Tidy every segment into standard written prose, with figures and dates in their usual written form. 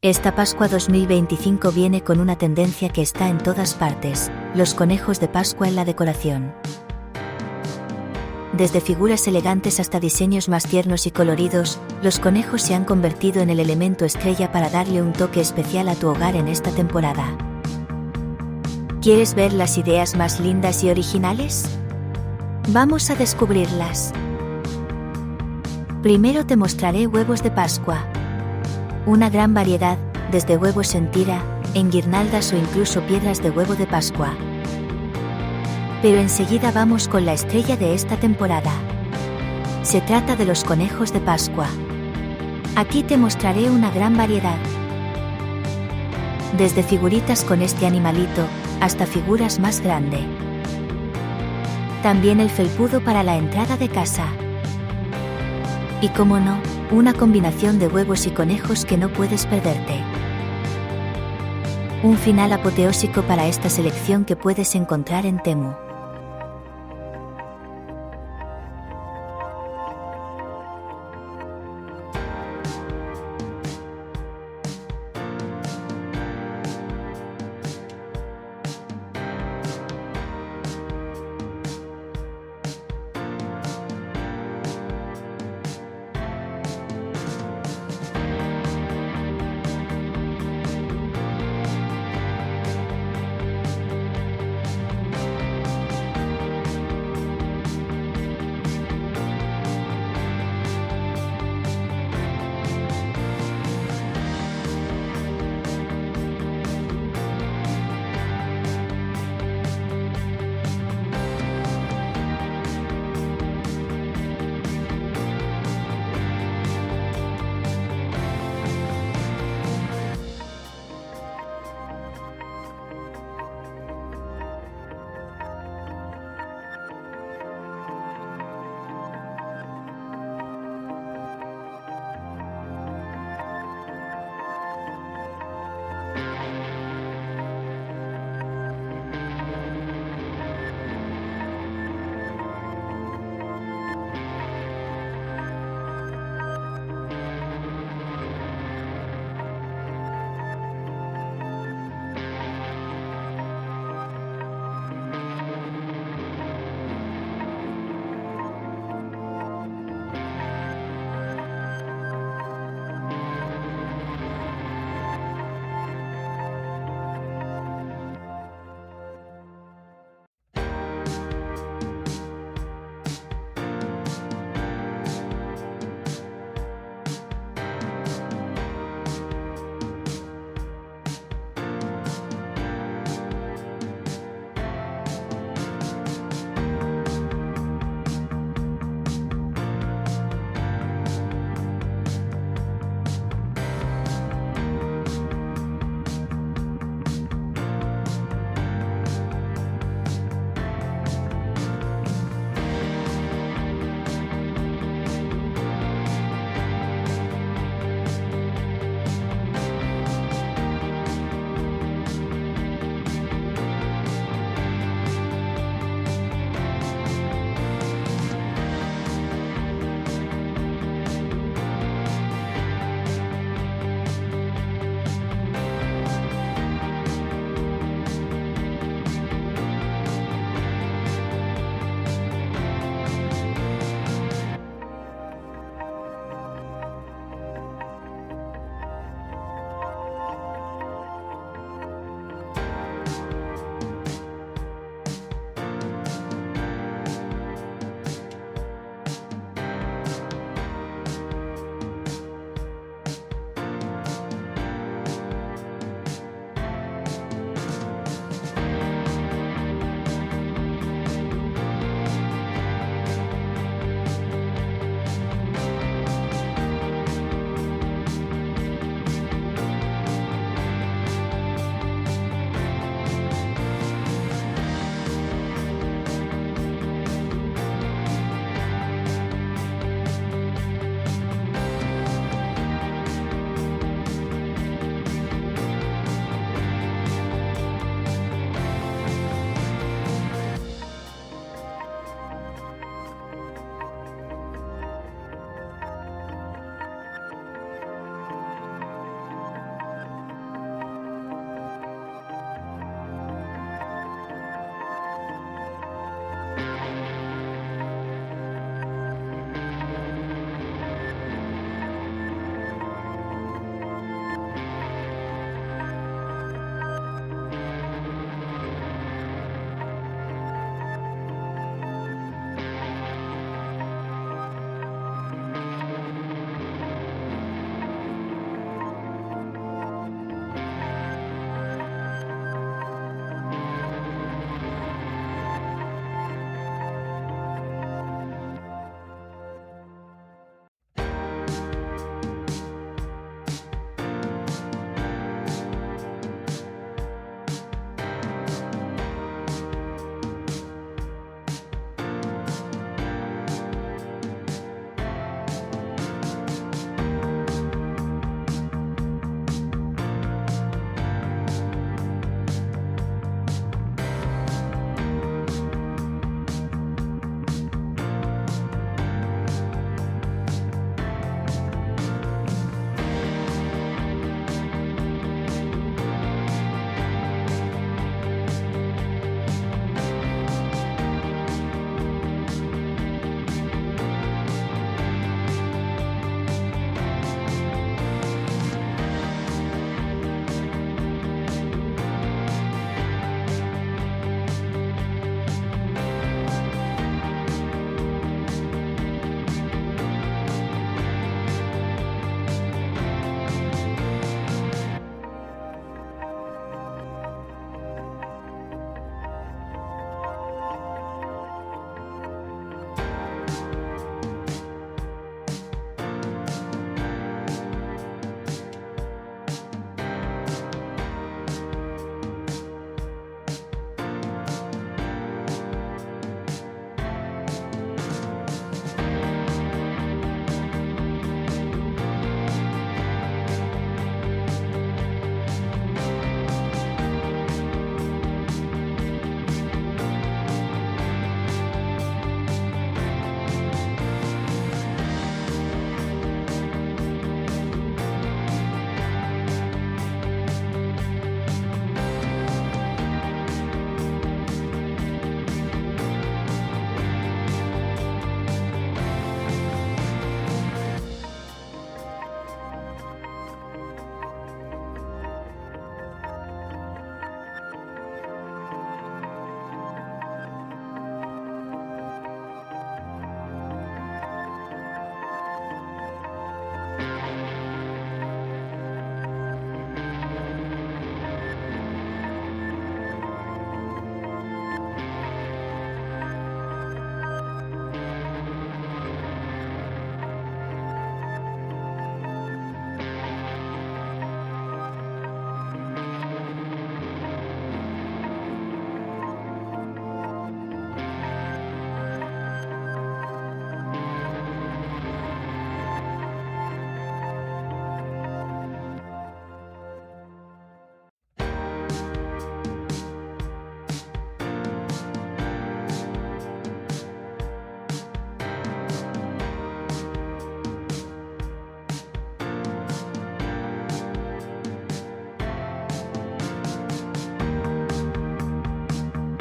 Esta Pascua 2025 viene con una tendencia que está en todas partes: los conejos de Pascua en la decoración. Desde figuras elegantes hasta diseños más tiernos y coloridos, los conejos se han convertido en el elemento estrella para darle un toque especial a tu hogar en esta temporada. ¿Quieres ver las ideas más lindas y originales? Vamos a descubrirlas. Primero te mostraré huevos de Pascua. Una gran variedad, desde huevos en tira, en guirnaldas o incluso piedras de huevo de Pascua. Pero enseguida vamos con la estrella de esta temporada. Se trata de los conejos de Pascua. Aquí te mostraré una gran variedad. Desde figuritas con este animalito, hasta figuras más grandes. También el felpudo para la entrada de casa. Y cómo no, una combinación de huevos y conejos que no puedes perderte. Un final apoteósico para esta selección que puedes encontrar en Temu.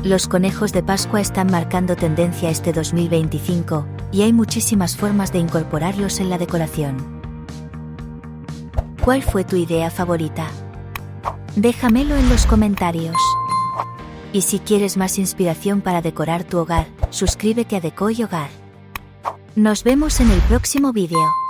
Los conejos de Pascua están marcando tendencia este 2025, y hay muchísimas formas de incorporarlos en la decoración. ¿Cuál fue tu idea favorita? Déjamelo en los comentarios. Y si quieres más inspiración para decorar tu hogar, suscríbete a Deco y Hogar. Nos vemos en el próximo vídeo.